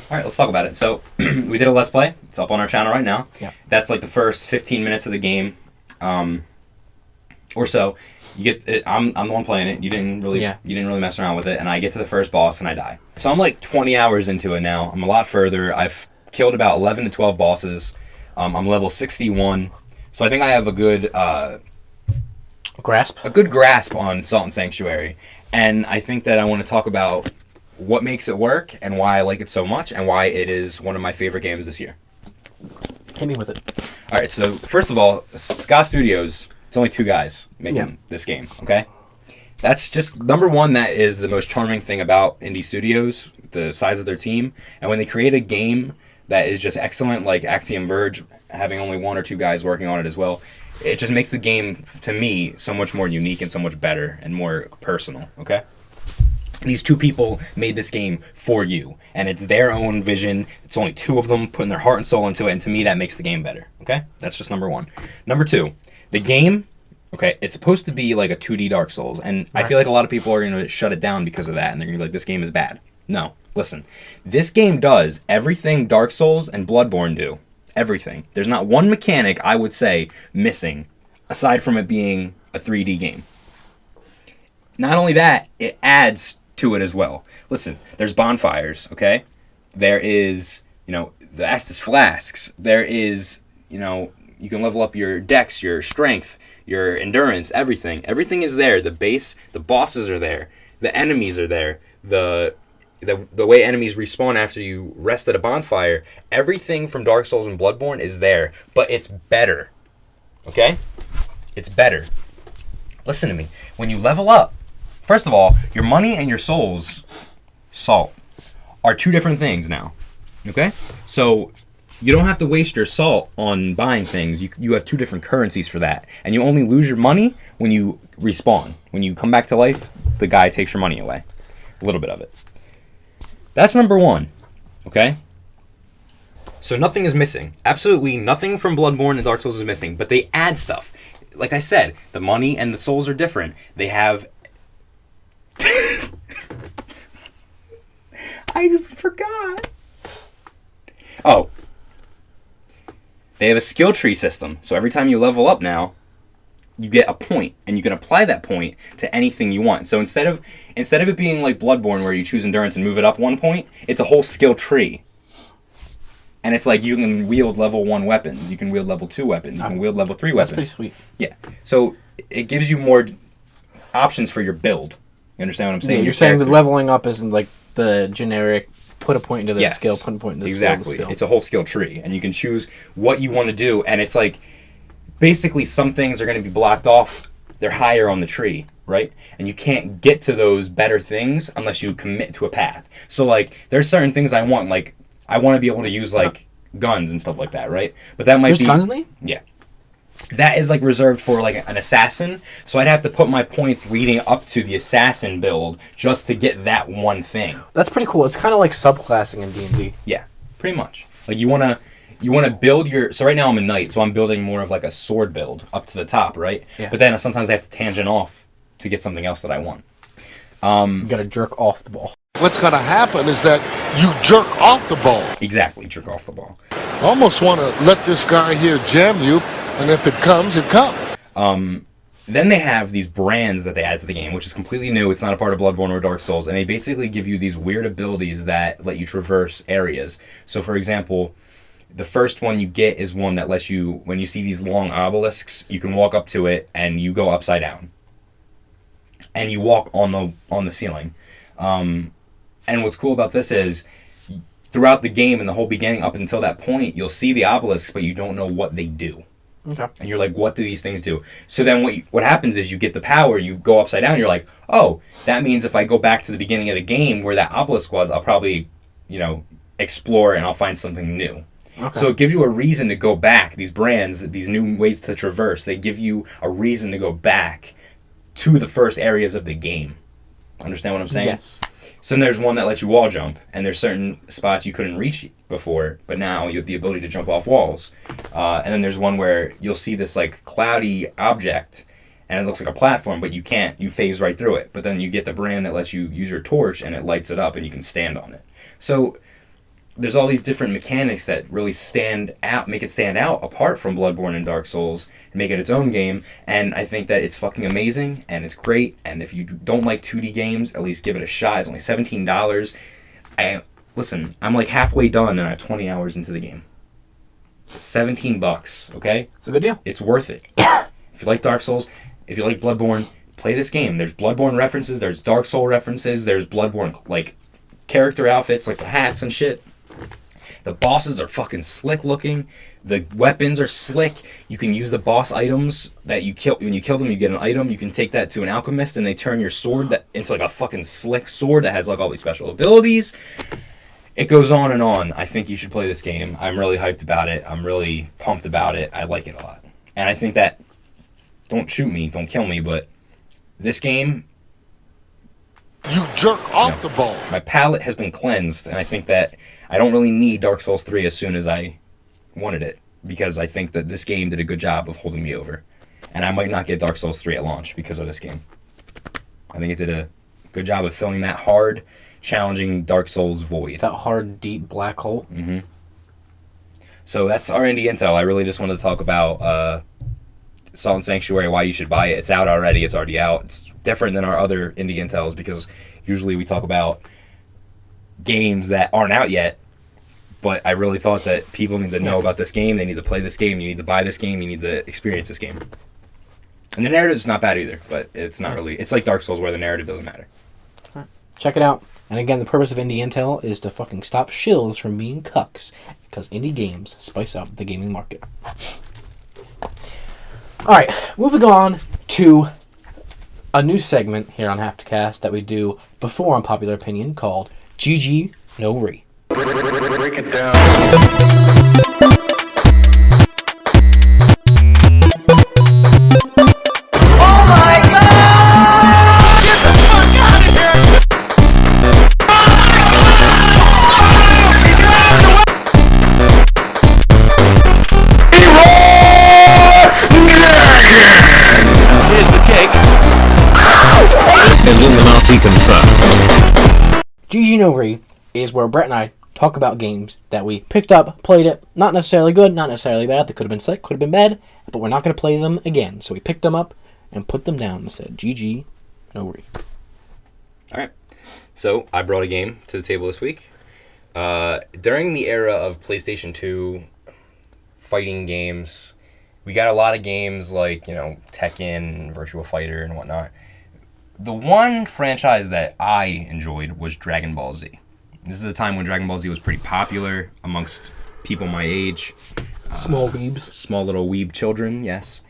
All right, let's talk about it. So, we did a Let's Play. It's up on our channel right now. Yeah. That's like the first 15 minutes of the game, or so. You get it, I'm the one playing it. You didn't really mess around with it, and I get to the first boss and I die. So I'm like 20 hours into it now. I'm a lot further. I've killed about 11 to 12 bosses. I'm level 61, so I think I have a good grasp on Salt and Sanctuary, and I think that I want to talk about what makes it work and why I like it so much and why it is one of my favorite games this year. Hit me with it. All right, so first of all, Ska Studios, it's only 2 guys making this game, okay? That's just number one. That is the most charming thing about indie studios, the size of their team. And when they create a game that is just excellent, like Axiom Verge, having only 1 or 2 guys working on it as well, it just makes the game, to me, so much more unique and so much better and more personal, okay? These 2 people made this game for you, and it's their own vision. It's only 2 of them putting their heart and soul into it, and to me, that makes the game better, okay? That's just number 1. Number 2, the game, okay, it's supposed to be like a 2D Dark Souls, and I feel like a lot of people are going to shut it down because of that, and they're going to be like, this game is bad. No, listen. This game does everything Dark Souls and Bloodborne do. Everything. There's not one mechanic, I would say, missing, aside from it being a 3D game. Not only that, it adds to it as well. Listen, there's bonfires, okay? There is, the Estus flasks. There is, you can level up your dex, your strength, your endurance, everything. Everything is there. The base, the bosses are there. The enemies are there. The way enemies respawn after you rest at a bonfire, everything from Dark Souls and Bloodborne is there, but it's better. Okay? It's better. Listen to me. When you level up, first of all, your money and your soul's salt are 2 different things now. Okay? So you don't have to waste your salt on buying things. You have 2 different currencies for that. And you only lose your money when you respawn. When you come back to life, the guy takes your money away. A little bit of it. That's number 1. Okay? So nothing is missing. Absolutely nothing from Bloodborne and Dark Souls is missing. But they add stuff. Like I said, the money and the souls are different. They have... I forgot. Oh. They have a skill tree system. So every time you level up now, you get a point, and you can apply that point to anything you want. So instead of it being like Bloodborne where you choose endurance and move it up 1 point, it's a whole skill tree. And it's like you can wield level 1 weapons, you can wield level 2 weapons, you can wield level 3 weapons. That's pretty sweet. Yeah. So it gives you more options for your build. You understand what I'm saying? Yeah, you're saying the leveling up isn't like the generic put a point into this Yes, skill, put a point into this exactly. skill. It's a whole skill tree, and you can choose what you want to do, and it's like basically some things are going to be blocked off. They're higher on the tree, right? And you can't get to those better things unless you commit to a path. So like there's certain things I want, like I want to be able to use like guns and stuff like that, right? But that might There's be guns in the game? Yeah. That is like reserved for like an assassin, so I'd have to put my points leading up to the assassin build just to get that one thing. That's pretty cool. It's kind of like subclassing in D&D. Yeah, pretty much. Like you want to build your... So right now I'm a knight, so I'm building more of like a sword build up to the top, right? Yeah. But then sometimes I have to tangent off to get something else that I want. You gotta jerk off the ball. What's going to happen is that you jerk off the ball. Exactly, jerk off the ball. I almost want to let this guy here jam you, and if it comes, it comes. Then they have these brands that they add to the game, which is completely new. It's not a part of Bloodborne or Dark Souls, and they basically give you these weird abilities that let you traverse areas. So, for example, the first one you get is one that lets you, when you see these long obelisks, you can walk up to it and you go upside down, and you walk on the ceiling. And what's cool about this is, throughout the game and the whole beginning up until that point, you'll see the obelisks, but you don't know what they do. Okay. And you're like, what do these things do? So then what happens is you get the power, you go upside down, you're like, oh, that means if I go back to the beginning of the game where that obelisk was, I'll probably, explore and I'll find something new. Okay. So it gives you a reason to go back. These brands, these new ways to traverse, they give you a reason to go back to the first areas of the game. Understand what I'm saying? Yes. So then there's one that lets you wall jump, and there's certain spots you couldn't reach before, but now you have the ability to jump off walls. And then there's one where you'll see this like cloudy object, and it looks like a platform, but you can't. You phase right through it. But then you get the brand that lets you use your torch, and it lights it up, and you can stand on it. So there's all these different mechanics that really stand out, make it stand out apart from Bloodborne and Dark Souls, and make it its own game. And I think that it's fucking amazing, and it's great. And if you don't like 2D games, at least give it a shot. It's only $17. Listen, I'm like halfway done, and I have 20 hours into the game. It's $17, okay? It's a good deal. It's worth it. If you like Dark Souls, if you like Bloodborne, play this game. There's Bloodborne references, there's Dark Soul references, there's Bloodborne, like, character outfits, like the hats and shit. The bosses are fucking slick looking. The weapons are slick. You can use the boss items that you kill. When you kill them, you get an item. You can take that to an alchemist, and they turn your sword into like a fucking slick sword that has like all these special abilities. It goes on and on. I think you should play this game. I'm really hyped about it. I'm really pumped about it. I like it a lot. And I think that, don't shoot me, don't kill me, but this game... You jerk off the ball. My palate has been cleansed, and I think that I don't really need Dark Souls 3 as soon as I wanted it, because I think that this game did a good job of holding me over. And I might not get Dark Souls 3 at launch because of this game. I think it did a good job of filling that hard, challenging Dark Souls void. That hard, deep black hole. Mm-hmm. So that's our indie intel. I really just wanted to talk about Salt and Sanctuary, why you should buy it. It's out already. It's already out. It's different than our other indie intels because usually we talk about games that aren't out yet. But I really thought that people need to know about this game. They need to play this game. You need to buy this game. You need to experience this game. And the narrative's not bad either, but it's not really... It's like Dark Souls where the narrative doesn't matter. Check it out. And again, the purpose of Indie Intel is to fucking stop shills from being cucks. Because indie games spice up the gaming market. Alright, moving on to a new segment here on Hapticast that we do before Unpopular Opinion called GG No Re. Break it down. GG No Re is where Brett and I talk about games that we picked up, played it, not necessarily good, not necessarily bad, they could have been sick, could have been bad, but we're not going to play them again. So we picked them up and put them down and said, GG No Re. Alright, so I brought a game to the table this week. During the era of PlayStation 2 fighting games, we got a lot of games like, Tekken, Virtua Fighter, and whatnot. The one franchise that I enjoyed was Dragon Ball Z. This is a time when Dragon Ball Z was pretty popular amongst people my age. Small weebs. Small little weeb children, yes.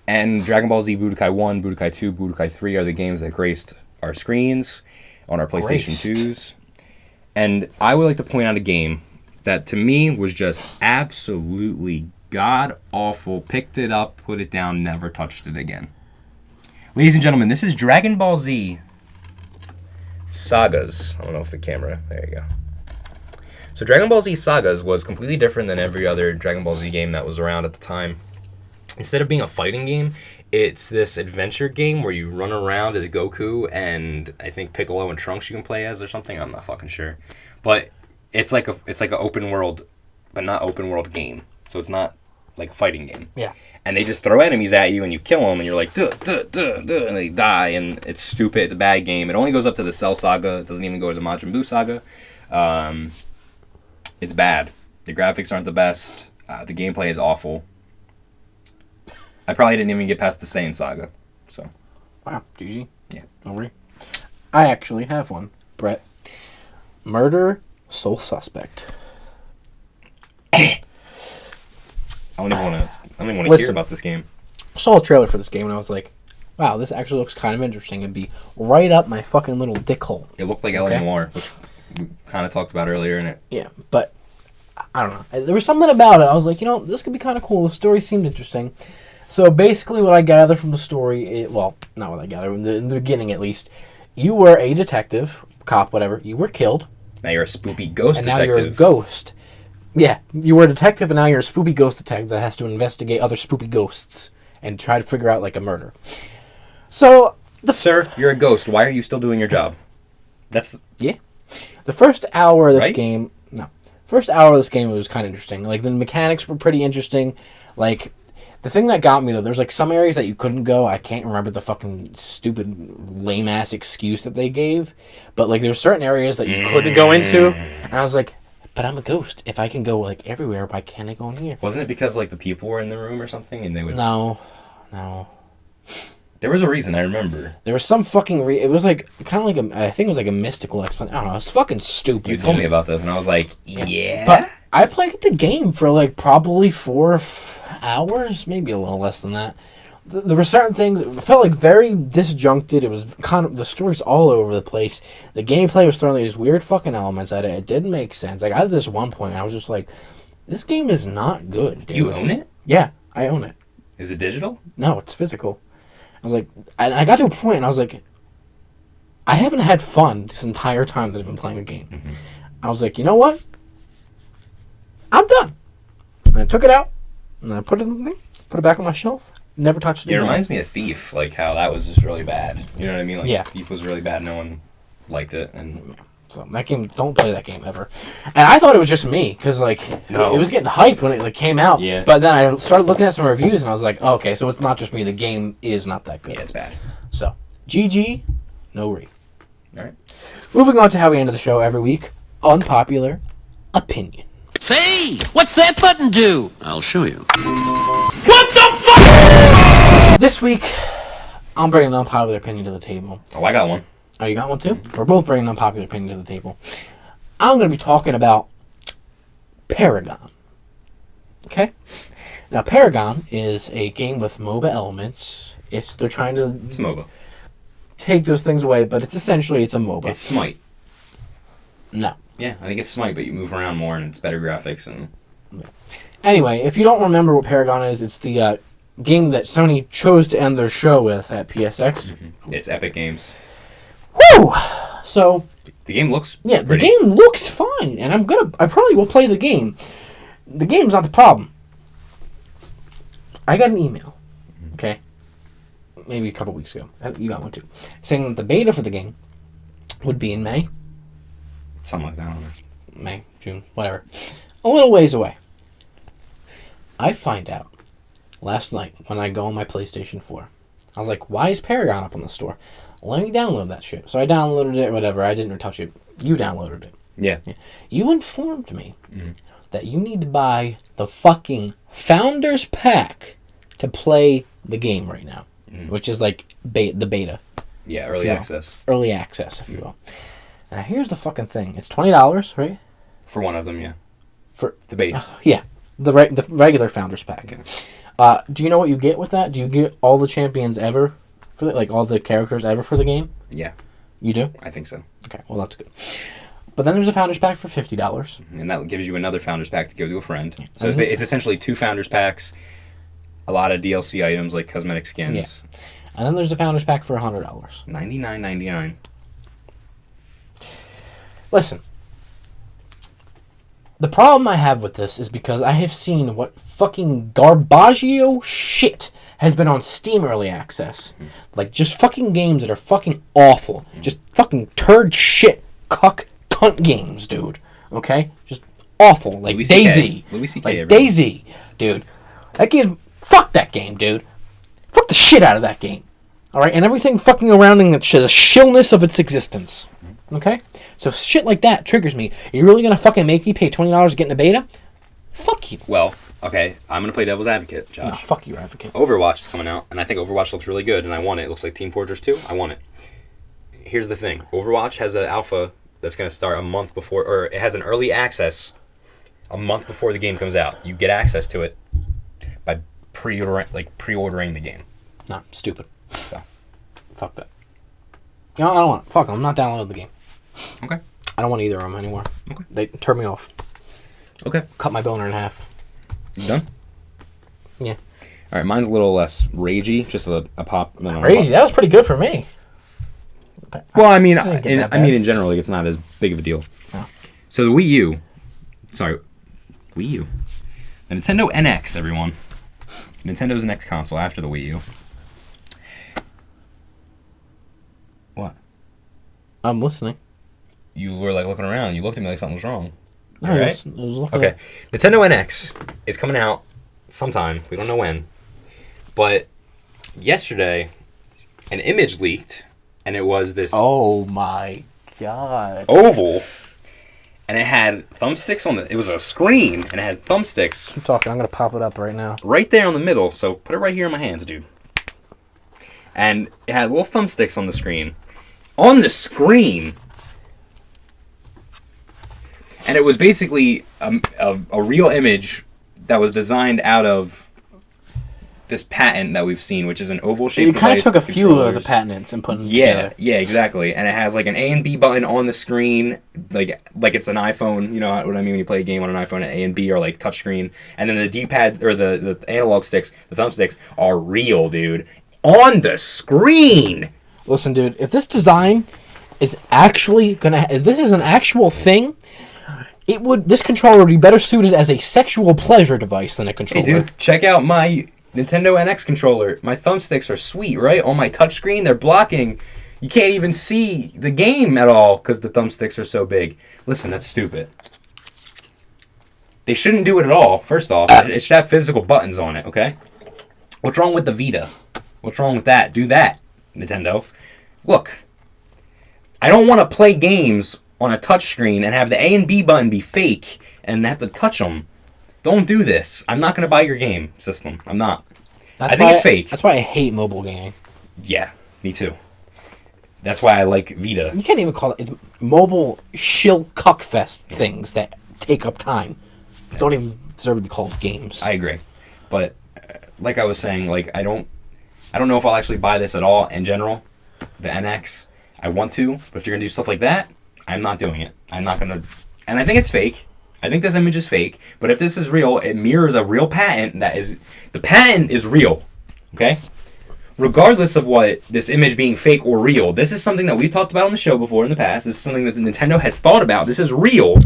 And Dragon Ball Z Budokai 1, Budokai 2, Budokai 3 are the games that graced our screens on our PlayStation 2s. And I would like to point out a game that to me was just absolutely god-awful. Picked it up, put it down, never touched it again. Ladies and gentlemen, this is Dragon Ball Z Sagas. I don't know if the camera... There you go. So Dragon Ball Z Sagas was completely different than every other Dragon Ball Z game that was around at the time. Instead of being a fighting game, it's this adventure game where you run around as Goku and I think Piccolo and Trunks you can play as or something. I'm not fucking sure. But it's like an open world, but not open world game. So it's not like a fighting game. Yeah. And they just throw enemies at you and you kill them and you're like, duh, duh, duh, duh, and they die. And it's stupid. It's a bad game. It only goes up to the Cell Saga. It doesn't even go to the Majin Buu Saga. It's bad. The graphics aren't the best. The gameplay is awful. I probably didn't even get past the Saiyan Saga. So. Wow, GG. Yeah. No Re. I actually have one, Brett. Murder Soul Suspect. I don't even want to hear about this game. I saw a trailer for this game and I was like, wow, this actually looks kind of interesting. It'd be right up my fucking little dick hole. It looked like L.A. Noire, which we kind of talked about earlier in it. Yeah, but I don't know. There was something about it. I was like, this could be kind of cool. The story seemed interesting. So basically what I gather from the story, well, not what I gather, in the beginning at least, you were a detective, cop, whatever. You were killed. Now you're a spoopy ghost detective. And now you're a ghost. Yeah, you were a detective and now you're a spoopy ghost detective that has to investigate other spoopy ghosts and try to figure out, like, a murder. So, Sir, you're a ghost. Why are you still doing your job? Yeah. The first hour of this game... No. First hour of this game was kind of interesting. Like, the mechanics were pretty interesting. Like, the thing that got me, though, there's, like, some areas that you couldn't go. I can't remember the fucking stupid, lame-ass excuse that they gave. But, like, there were certain areas that you couldn't go into. And I was like... But I'm a ghost. If I can go, like, everywhere, why can't I go in here? Wasn't it because, like, the people were in the room or something and they would... No. There was a reason, I remember. There was some fucking... It was, like, kind of like I think it was, like, a mystical explanation. I don't know. It was fucking stupid. You told me about this and I was like, yeah? I played the game for like probably 4 hours, maybe a little less than that. There were certain things. It felt like very disjuncted. It was kind of the story's all over the place. The gameplay was throwing these weird fucking elements at it. It didn't make sense. Like at this one point, I was just like, "This game is not good." Do you own it? Yeah, I own it. Is it digital? No, it's physical. I was like, and I got to a point, and I was like, I haven't had fun this entire time that I've been playing the game. Mm-hmm. I was like, you know what? I'm done. And I took it out, and I put it in the thing, put it back on my shelf. Never touched it It again. reminds me of Thief, like how that was just really bad. You know what I mean? Like Yeah. Thief was really bad. No one liked it, and So that game, don't play that game ever. And I thought it was just me, because like No. it was getting hyped when it like came out. Yeah. But then I started looking at some reviews, and I was like, oh, okay, so it's not just me. The game is not that good. yeah, it's bad. So GG, no re. All right. Moving on to how we end the show every week. Unpopular opinion. Say, what's that button do? I'll show you. This week, I'm bringing an unpopular opinion to the table. Oh, I got one. Oh, you got one too? We're both bringing an unpopular opinion to the table. I'm going to be talking about Paragon. Okay? Now, Paragon is a game with MOBA elements. They're trying to It's MOBA. take those things away, but it's a MOBA. It's Smite. No. Yeah, I think it's Smite, but you move around more and it's better graphics and. Anyway, if you don't remember what Paragon is, it's the game that Sony chose to end their show with at PSX. It's Epic Games. Woo! So, The game looks. yeah, the pretty. game looks fine, and I probably will play the game. The game's not the problem. I got an email, okay, maybe a couple weeks ago. You got one too, saying that the beta for the game would be in May, Something like that. I don't know. May, June, whatever, a little ways away. I find out last night when I go on my PlayStation 4. I was like, why is Paragon up on the store? Let me download that shit. So I downloaded it, whatever. I didn't touch it. You downloaded it. Yeah. You informed me that you need to buy the fucking Founders Pack to play the game right now, which is like the beta. Yeah, early Yeah. access. Early access, if you will. Now, here's the fucking thing. It's $20, right? For one of them, yeah. For The base. Yeah, the regular Founders Pack. Okay. Do you know what you get with that? Do you get all the champions ever? Like all the characters ever for the game? Yeah, You do? I think so. Okay, well that's good. But then there's a Founders Pack for $50. And that gives you another Founders Pack to give to a friend. So Mhm. it's essentially 2 Founders Packs, a lot of DLC items like cosmetic skins. And then there's a Founders Pack for $100. $99.99. Listen. The problem I have with this is because I have seen what fucking garbaggio shit has been on Steam Early Access. Like, just fucking games that are fucking awful. Just fucking turd shit cunt games, dude. Okay? Just awful. Like Louis CK. Daisy. Louis CK, Like everyone. Daisy, dude. That game, fuck that game, dude. Fuck the shit out of that game. Alright? And everything fucking surrounding the shillness of its existence. Okay? So shit like that triggers me. Are you really gonna fucking make me pay $20 to get in a beta? Fuck you. Well, okay, I'm going to play devil's advocate, No, Josh. fuck you, advocate. Overwatch is coming out, and I think Overwatch looks really good, and I want it. It looks like Team Fortress 2. I want it. Here's the thing. Overwatch has an alpha that's going to start a month before, or it has an early access a month before the game comes out. You get access to it by pre-ordering the game. Nah, stupid. So, Fuck that. No, I don't want it. Fuck 'em. I'm not downloading the game. okay. I don't want either of them anymore. Okay. They turn me off. Okay. Cut my boner in half. You done? Yeah. All right, mine's a little less ragey, just a pop. No, Ragey, that was pretty good for me. Well, I mean, didn't get that bad. in general, like, it's not as big of a deal. Oh. So the Wii U, the Nintendo NX, everyone, Nintendo's next console after the Wii U. What? I'm listening. You were like looking around. You looked at me like something was wrong. No, You I right? was looking Okay, at- Nintendo NX is coming out sometime. We don't know when, but yesterday, an image leaked, and it was this Oh my god. oval, and it had thumbsticks on the. It was a screen, and it had thumbsticks Keep talking. I'm gonna pop it up right now. right there in the middle. So put it right here in my hands, dude. And it had little thumbsticks on the screen. On the screen. And it was basically a real image that was designed out of this patent that we've seen, which is an oval-shaped You kind of device took a with few of the controllers. patents and put them Yeah, together. yeah, exactly. And it has like an A and B button on the screen, like it's an iPhone. You know what I mean when you play a game on an iPhone, an A and B are like touchscreen, and then the D-pad or the analog sticks, the thumbsticks are real, dude, on the screen. Listen, dude, if this design is actually if this is an actual thing, this controller would be better suited as a sexual pleasure device than a Hey, controller. dude, check out my Nintendo NX controller. My thumbsticks are sweet, right? On my touchscreen, they're blocking. You can't even see the game at all because the thumbsticks are so big. Listen, that's stupid. They shouldn't do it at all, first off. It should have physical buttons on it, okay? What's wrong with the Vita? What's wrong with that? Do that, Nintendo. Look, I don't want to play games on a touchscreen and have the A and B button be fake and have to touch them. Don't do this. I'm not going to buy your game system. I'm not. I think it's fake. That's why I hate mobile gaming. Yeah, me too. That's why I like Vita. You can't even call it mobile shill cuckfest things that take up time. Don't even deserve to be called games. I agree. But like I was saying, like I don't know if I'll actually buy this at all in general. The NX. I want to, but if you're going to do stuff like that, I'm not doing it. I'm not going to. And I think it's fake. I think this image is fake, but if this is real, it mirrors a real patent the patent is real, okay? Regardless of what this image being fake or real, this is something that we've talked about on the show before in the past. This is something that Nintendo has thought about. This is real.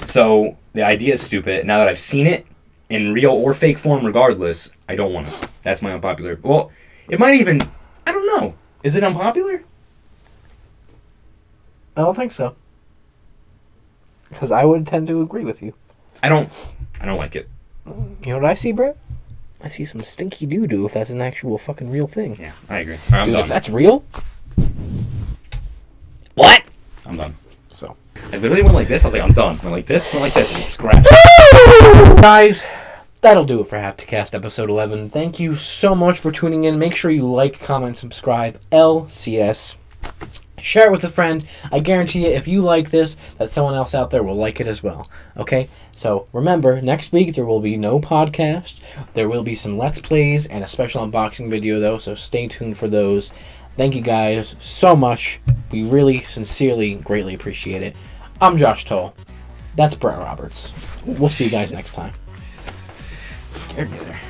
So the idea is stupid. Now that I've seen it in real or fake form, regardless, I don't want it. That's my unpopular. Well, it might even, I don't know. Is it unpopular? I don't think so. Because I would tend to agree with you. I don't like it. You know what I see, Brett? I see some stinky doo-doo if that's an actual fucking real thing. Yeah, I agree. All right, I'm Dude, done. if that's real, What? I'm done. so. I literally went like this. I was like, I'm done. Went like this, and scratch. Guys, that'll do it for Hapticast episode 11. Thank you so much for tuning in. Make sure you like, comment, subscribe. LCS. Share it with a friend. I guarantee you, if you like this, that someone else out there will like it as well. Okay? So, remember, next week there will be no podcast. There will be some Let's Plays and a special unboxing video, though, so stay tuned for those. Thank you guys so much. We really, sincerely, greatly appreciate it. I'm Josh Toll. That's Brett Roberts. We'll see you guys next time. Scared me there.